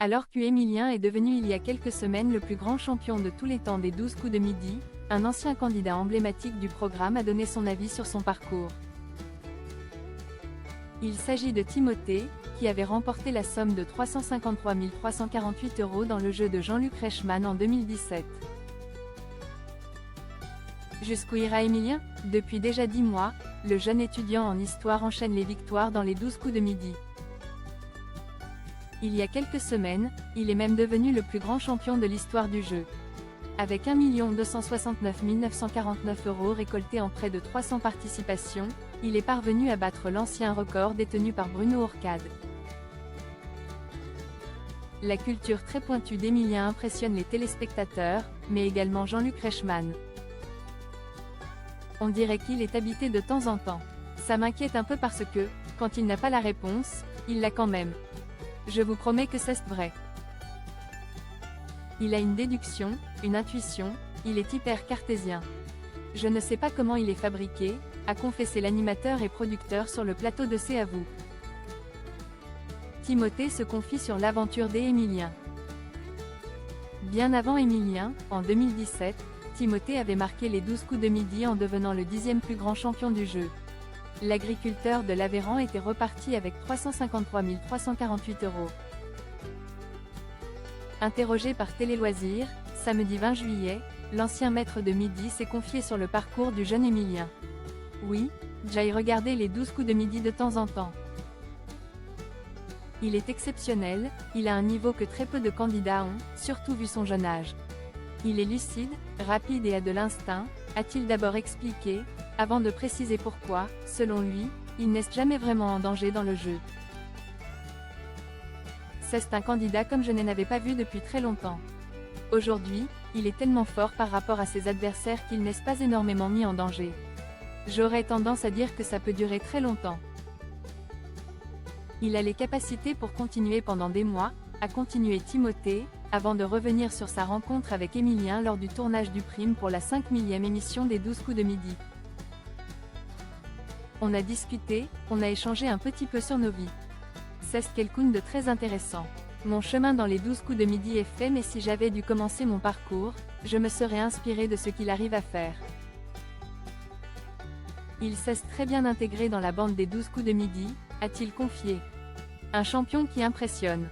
Alors qu'Emilien est devenu il y a quelques semaines le plus grand champion de tous les temps des 12 coups de midi, un ancien candidat emblématique du programme a donné son avis sur son parcours. Il s'agit de Timothée, qui avait remporté la somme de 353 348 € dans le jeu de Jean-Luc Reichmann en 2017. Jusqu'où ira Emilien? Depuis déjà 10 mois, le jeune étudiant en histoire enchaîne les victoires dans les 12 coups de midi. Il y a quelques semaines, il est même devenu le plus grand champion de l'histoire du jeu. Avec 1 269 949 € récoltés en près de 300 participations, il est parvenu à battre l'ancien record détenu par Bruno Ourcade. La culture très pointue d'Emilien impressionne les téléspectateurs, mais également Jean-Luc Reichmann. On dirait qu'il est habité de temps en temps. Ça m'inquiète un peu parce que, quand il n'a pas la réponse, il l'a quand même. Je vous promets que c'est vrai. Il a une déduction, une intuition, il est hyper cartésien. Je ne sais pas comment il est fabriqué, a confessé l'animateur et producteur sur le plateau de C'est à vous. Timothée se confie sur l'aventure d'Emilien. Bien avant Emilien, en 2017, Timothée avait marqué les 12 coups de midi en devenant le 10e plus grand champion du jeu. L'agriculteur de l'Aveyran était reparti avec 353 348 €. Interrogé par Télé Loisirs, samedi 20 juillet, l'ancien maître de midi s'est confié sur le parcours du jeune Emilien. Oui, j'aille regarder les 12 coups de midi de temps en temps. Il est exceptionnel, il a un niveau que très peu de candidats ont, surtout vu son jeune âge. Il est lucide, rapide et a de l'instinct, a-t-il d'abord expliqué, avant de préciser pourquoi, selon lui, il n'est jamais vraiment en danger dans le jeu. C'est un candidat comme je n'en avais pas vu depuis très longtemps. Aujourd'hui, il est tellement fort par rapport à ses adversaires qu'il n'est pas énormément mis en danger. J'aurais tendance à dire que ça peut durer très longtemps. Il a les capacités pour continuer pendant des mois, a continué Timothée, avant de revenir sur sa rencontre avec Emilien lors du tournage du Prime pour la 5000e émission des 12 coups de midi. On a discuté, on a échangé un petit peu sur nos vies. C'est quelqu'un de très intéressant. Mon chemin dans les 12 coups de midi est fait, mais si j'avais dû commencer mon parcours, je me serais inspiré de ce qu'il arrive à faire. Il s'est très bien intégré dans la bande des 12 coups de midi, a-t-il confié. Un champion qui impressionne.